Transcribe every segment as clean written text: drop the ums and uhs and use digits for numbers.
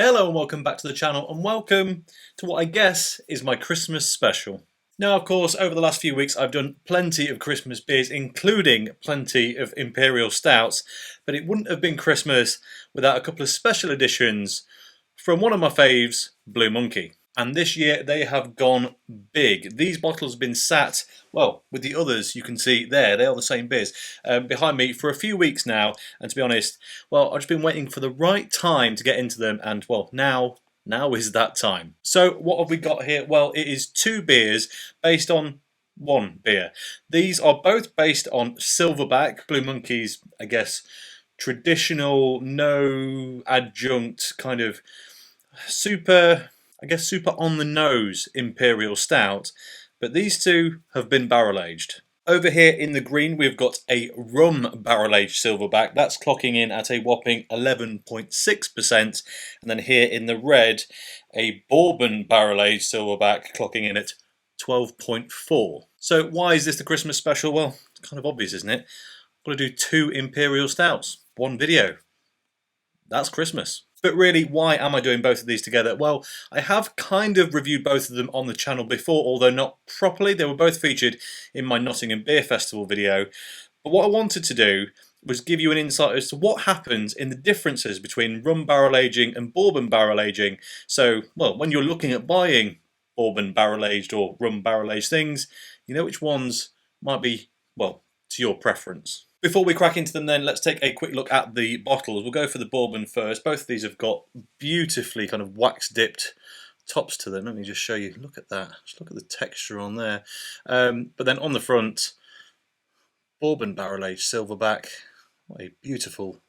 Hello and welcome back to the channel, and welcome to what I guess is my Christmas special. Now, of course, over the last few weeks I've done plenty of Christmas beers, including plenty of Imperial Stouts, but it wouldn't have been Christmas without a couple of special editions from one of my faves, Blue Monkey. And this year they have gone big. These bottles have been sat, well, with the others you can see there, they are the same beers, behind me for a few weeks now. And to be honest, well, I've just been waiting for the right time to get into them, and well, now is that time. So what have we got here? Well, it is two beers based on one beer. These are both based on Silverback, Blue Monkey's, I guess, traditional, no adjunct, kind of super on the nose Imperial Stout, but these two have been barrel aged. Over here in the green we've got a rum barrel aged Silverback, that's clocking in at a whopping 11.6%, and then here in the red a Bourbon barrel aged Silverback clocking in at 12.4. So why is this the Christmas special? Well, it's kind of obvious, isn't it? I'm going to do two Imperial Stouts, one video. That's Christmas. But really, why am I doing both of these together? Well, I have kind of reviewed both of them on the channel before, although not properly. They were both featured in my Nottingham Beer Festival video. But what I wanted to do was give you an insight as to what happens in the differences between rum barrel aging and bourbon barrel aging. So, well, when you're looking at buying bourbon barrel aged or rum barrel aged things, you know which ones might be, well, to your preference. Before we crack into them then, let's take a quick look at the bottles. We'll go for the Bourbon first. Both of these have got beautifully kind of wax dipped tops to them. Let me just show you. Look at that. Just look at the texture on there. But then on the front, Bourbon barrel aged Silverback. What a beautiful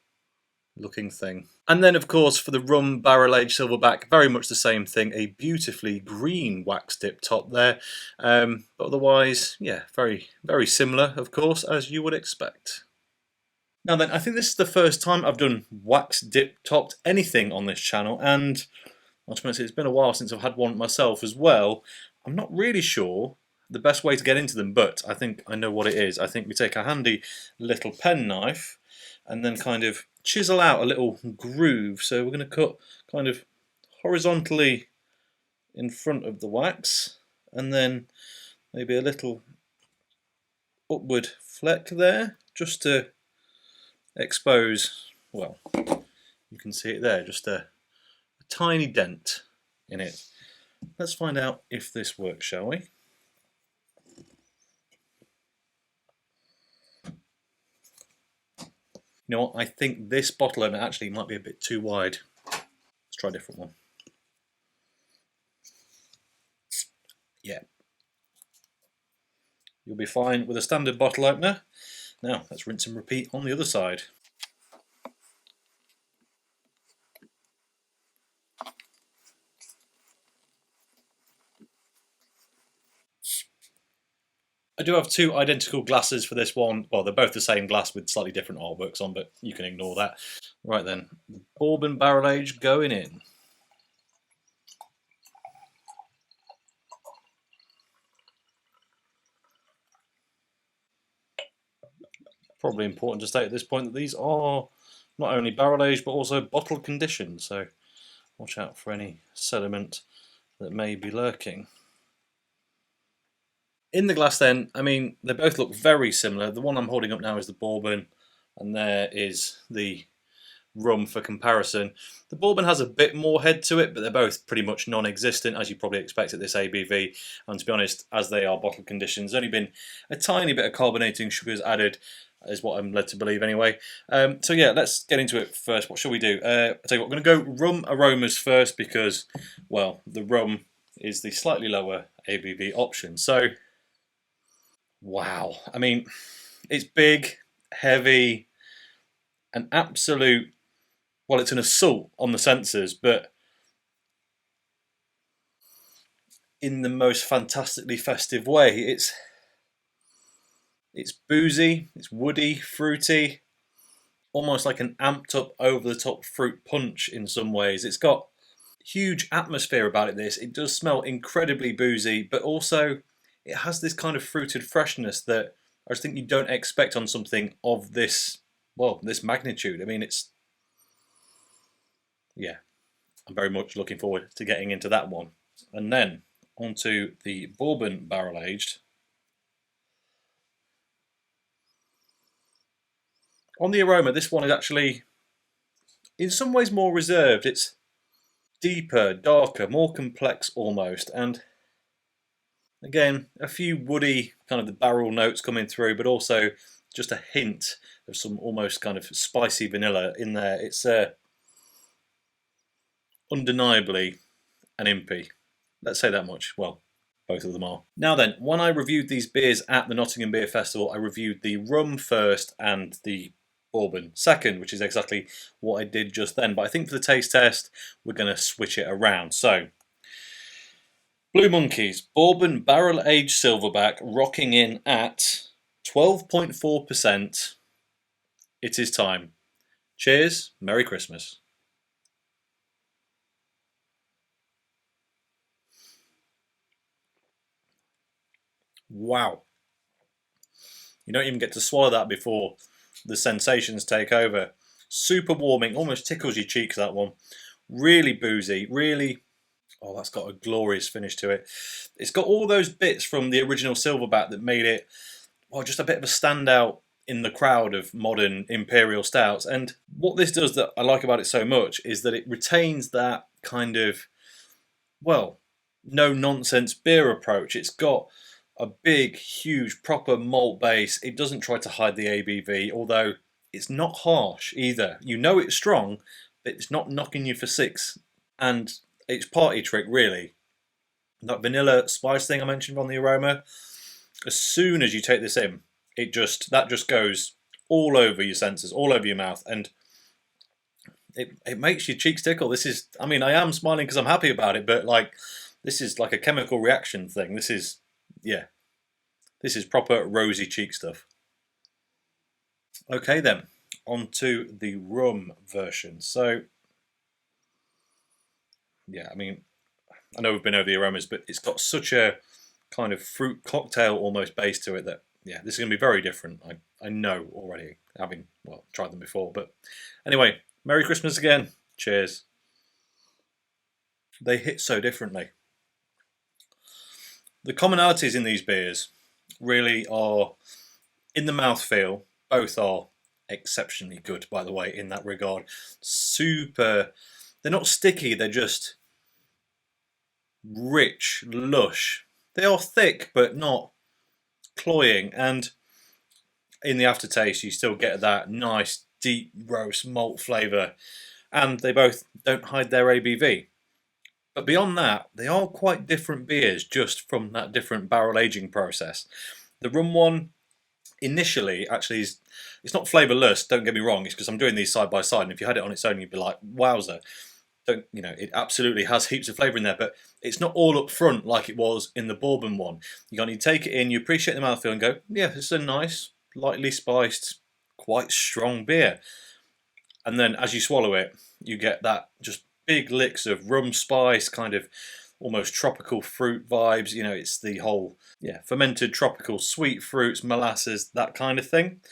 looking thing. And then of course for the rum barrel aged Silverback, very much the same thing, a beautifully green wax dip top there, but otherwise, yeah, very similar, of course, as you would expect. Now then, I think this is the first time I've done wax dip topped anything on this channel, and I'll be honest, it's been a while since I've had one myself as well. I'm not really sure the best way to get into them, but I think I know what it is. I think we take a handy little penknife and then kind of chisel out a little groove. So we're going to cut kind of horizontally in front of the wax, and then maybe a little upward fleck there, just to expose, well, you can see it there, just a tiny dent in it. Let's find out if this works, shall we? You know what, I think this bottle opener actually might be a bit too wide. Let's try a different one. Yeah. You'll be fine with a standard bottle opener. Now, let's rinse and repeat on the other side. I do have two identical glasses for this one. Well, they're both the same glass with slightly different artworks on, but you can ignore that. Right then, Bourbon barrel aged going in. Probably important to state at this point that these are not only barrel aged but also bottle conditioned, so watch out for any sediment that may be lurking. In the glass then, I mean, they both look very similar. The one I'm holding up now is the Bourbon, and there is the rum for comparison. The Bourbon has a bit more head to it, but they're both pretty much non-existent, as you probably expect at this ABV. And to be honest, as they are bottle conditions, there's only been a tiny bit of carbonating sugars added, is what I'm led to believe anyway. So yeah, let's get into it first. What shall we do? I'll tell you what, we're going to go rum aromas first because, well, the rum is the slightly lower ABV option. So, wow. I mean, it's big, heavy, an absolute, well, it's an assault on the senses, but in the most fantastically festive way. It's boozy, it's woody, fruity, almost like an amped up over the top fruit punch in some ways. It's got huge atmosphere about it, this. It does smell incredibly boozy, but also it has this kind of fruited freshness that I just think you don't expect on something of this, well, this magnitude. I mean, it's, yeah, I'm very much looking forward to getting into that one. And then onto the Bourbon barrel aged. On the aroma, this one is actually in some ways more reserved. It's deeper, darker, more complex almost, and again, a few woody kind of the barrel notes coming through, but also just a hint of some almost kind of spicy vanilla in there. It's undeniably an impy. Let's say that much. Well, both of them are. Now then, when I reviewed these beers at the Nottingham Beer Festival, I reviewed the rum first and the Bourbon second, which is exactly what I did just then. But I think for the taste test, we're going to switch it around. So, Blue Monkeys, Bourbon Barrel Aged Silverback, rocking in at 12.4%. It is time. Cheers, Merry Christmas. Wow. You don't even get to swallow that before the sensations take over. Super warming, almost tickles your cheeks, that one. Really boozy, really... Oh, that's got a glorious finish to it. It's got all those bits from the original Silverback that made it, well, just a bit of a standout in the crowd of modern Imperial Stouts. And what this does that I like about it so much is that it retains that kind of, well, no-nonsense beer approach. It's got a big, huge, proper malt base. It doesn't try to hide the ABV, although it's not harsh either. You know it's strong, but it's not knocking you for six. And it's party trick, really. That vanilla spice thing I mentioned on the aroma, as soon as you take this in, that just goes all over your senses, all over your mouth, and it makes your cheeks tickle. This is, I mean, I am smiling because I'm happy about it, but like, this is like a chemical reaction thing. This is, yeah, this is proper rosy cheek stuff. Okay then, on to the rum version. So, yeah, I mean, I know we've been over the aromas, but it's got such a kind of fruit cocktail almost base to it that, yeah, this is going to be very different. I know already, having, well, tried them before. But anyway, Merry Christmas again. Cheers. They hit so differently. The commonalities in these beers really are in the mouthfeel. Both are exceptionally good, by the way, in that regard. Super, they're not sticky, they're just rich, lush. They are thick, but not cloying. And in the aftertaste, you still get that nice, deep roast malt flavour. And they both don't hide their ABV. But beyond that, they are quite different beers just from that different barrel aging process. The rum one, initially, actually, it's not flavourless, don't get me wrong. It's because I'm doing these side by side. And if you had it on its own, you'd be like, wowzer. It absolutely has heaps of flavour in there, but it's not all up front like it was in the Bourbon one. You need to take it in, you appreciate the mouthfeel and go, yeah, this is a nice, lightly spiced, quite strong beer. And then as you swallow it, you get that just big licks of rum spice, kind of almost tropical fruit vibes. It's the whole, fermented tropical sweet fruits, molasses, that kind of thing.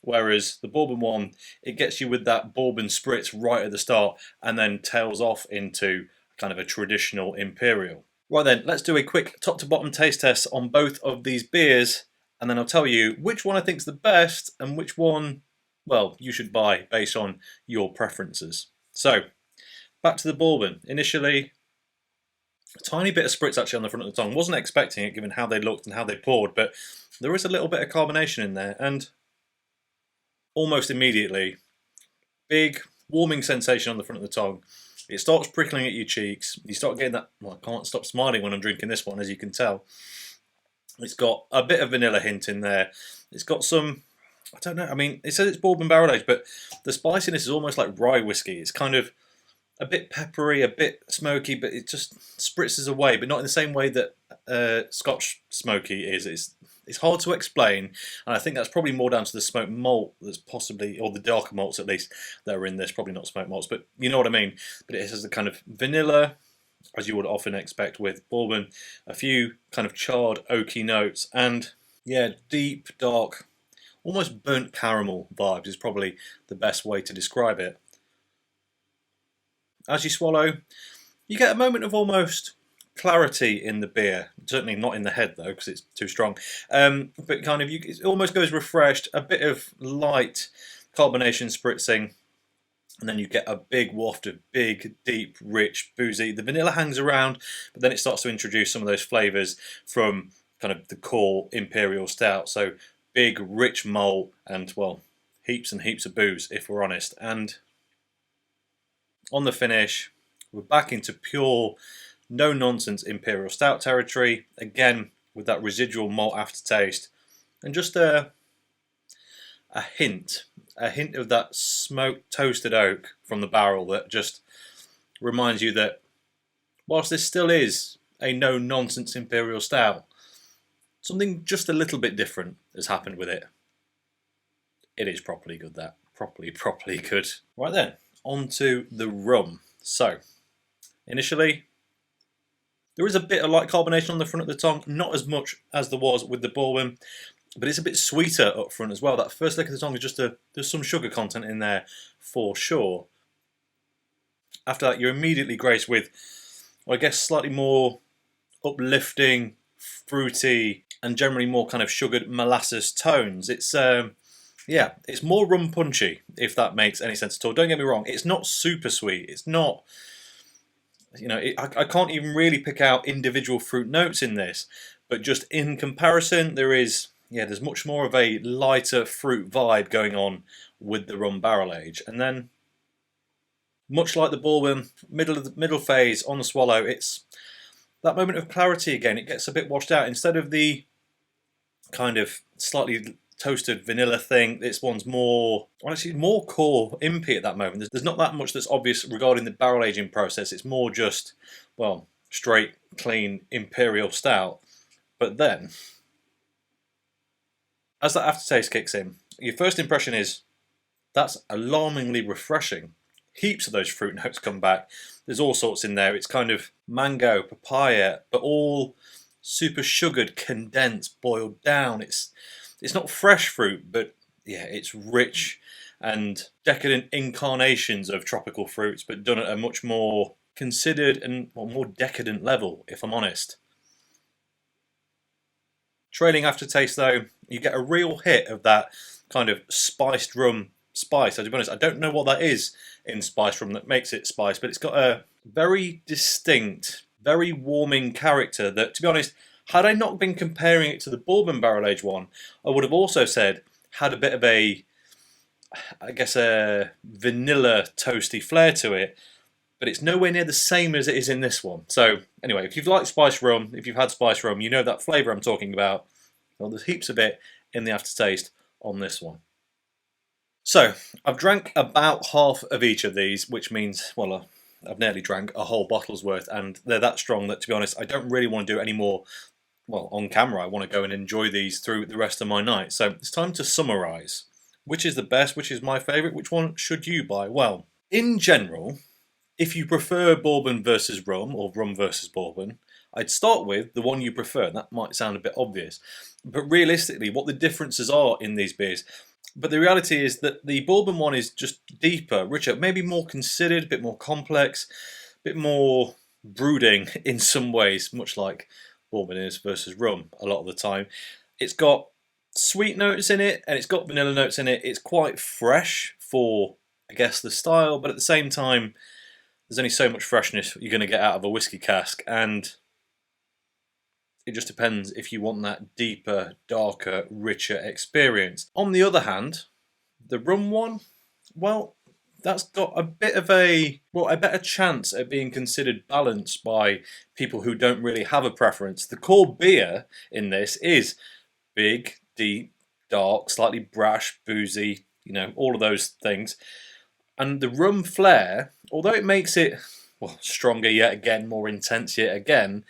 Whereas the Bourbon one, it gets you with that Bourbon spritz right at the start and then tails off into kind of a traditional Imperial. Right then, let's do a quick top to bottom taste test on both of these beers, and then I'll tell you which one I think is the best and which one, well, you should buy based on your preferences. So, back to the Bourbon. Initially, a tiny bit of spritz actually on the front of the tongue. Wasn't expecting it given how they looked and how they poured, but there is a little bit of carbonation in there, and almost immediately, big warming sensation on the front of the tongue. It starts prickling at your cheeks. You start getting that, well, I can't stop smiling when I'm drinking this one, as you can tell. It's got a bit of vanilla hint in there. It's got some, I don't know, I mean, it says it's Bourbon barrel aged, but the spiciness is almost like rye whiskey. It's kind of a bit peppery, a bit smoky, but it just spritzes away, but not in the same way that Scotch smoky is. It's hard to explain, and I think that's probably more down to the smoked malt that's possibly, or the darker malts at least, that are in this. Probably not smoked malts, but you know what I mean. But it has the kind of vanilla, as you would often expect with Bourbon, a few kind of charred oaky notes, and yeah, deep, dark, almost burnt caramel vibes is probably the best way to describe it. As you swallow, You get a moment of almost clarity in the beer. Certainly not in the head though, because it's too strong. But kind of, it almost goes refreshed. A bit of light carbonation spritzing, and then you get a big waft of big, deep, rich, boozy. The vanilla hangs around, but then it starts to introduce some of those flavours from kind of the core Imperial Stout. So big, rich malt, and well, heaps and heaps of booze, if we're honest. And on the finish, we're back into pure, no-nonsense Imperial Stout territory. Again, with that residual malt aftertaste, and just a hint of that smoked toasted oak from the barrel that just reminds you that whilst this still is a no-nonsense Imperial Stout, something just a little bit different has happened with it. It is properly good, that. Properly good. Right then, on to the rum. So, initially, there is a bit of light carbonation on the front of the tongue, not as much as there was with the Bourbon, but it's a bit sweeter up front as well. That first lick of the tongue is just there's some sugar content in there for sure. After that, you're immediately graced with, well, I guess, slightly more uplifting, fruity, and generally more kind of sugared molasses tones. It's yeah, it's more rum punchy, if that makes any sense at all. Don't get me wrong, it's not super sweet. It's not, you know, I can't even really pick out individual fruit notes in this, but just in comparison, there's much more of a lighter fruit vibe going on with the rum barrel age. And then, much like the Bourbon, middle phase on the swallow, it's that moment of clarity again. It gets a bit washed out. Instead of the kind of slightly toasted vanilla thing, this one's more, well, actually more core impy at that moment. There's not that much that's obvious regarding the barrel aging process. It's more just, well, straight, clean Imperial Stout. But then, as that aftertaste kicks in, your first impression is, that's alarmingly refreshing. Heaps of those fruit notes come back. There's all sorts in there. It's kind of mango, papaya, but all super sugared, condensed, boiled down. It's not fresh fruit, but yeah, it's rich and decadent incarnations of tropical fruits, but done at a much more considered and more decadent level, if I'm honest. Trailing aftertaste though, you get a real hit of that kind of spiced rum spice. To be honest, I don't know what that is in spiced rum that makes it spice, but it's got a very distinct, very warming character that, to be honest, had I not been comparing it to the Bourbon barrel aged one, I would have also said had a bit of a, I guess, a vanilla toasty flair to it, but it's nowhere near the same as it is in this one. So anyway, if you've liked spiced rum, if you've had spiced rum, you know that flavour I'm talking about. Well, there's heaps of it in the aftertaste on this one. So I've drank about half of each of these, which means, well, I've nearly drank a whole bottle's worth, and they're that strong that, to be honest, I don't really want to do any more, well, on camera. I want to go and enjoy these through the rest of my night. So it's time to summarise. Which is the best? Which is my favourite? Which one should you buy? Well, in general, if you prefer Bourbon versus rum, or rum versus Bourbon, I'd start with the one you prefer. That might sound a bit obvious, but realistically, what the differences are in these beers. But the reality is that the Bourbon one is just deeper, richer, maybe more considered, a bit more complex, a bit more brooding in some ways, much like Bourbon is versus rum a lot of the time. It's got sweet notes in it, and it's got vanilla notes in it. It's quite fresh for, I guess, the style, but at the same time, there's only so much freshness you're going to get out of a whiskey cask, and it just depends if you want that deeper, darker, richer experience. On the other hand, the rum one, well, that's got a bit of a better chance at being considered balanced by people who don't really have a preference. The core beer in this is big, deep, dark, slightly brash, boozy, you know, all of those things. And the rum flair, although it makes it, well, stronger yet again, more intense yet again,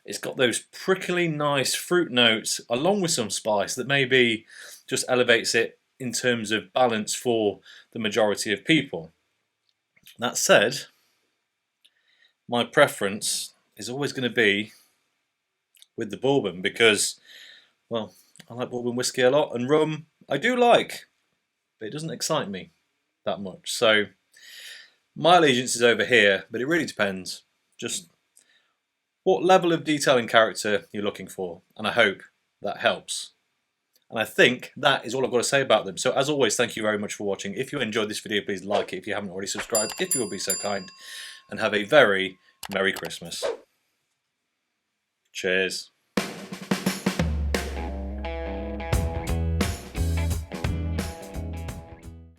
it's got those prickly nice fruit notes along with some spice that maybe just elevates it in terms of balance for the majority of people. That said, my preference is always going to be with the Bourbon because, well, I like Bourbon whiskey a lot, and rum I do like, but it doesn't excite me that much. So my allegiance is over here, but it really depends just what level of detail and character you're looking for, and I hope that helps. And I think that is all I've got to say about them. So as always, thank you very much for watching. If you enjoyed this video, please like it if you haven't already subscribed, if you will be so kind, and have a very Merry Christmas. Cheers.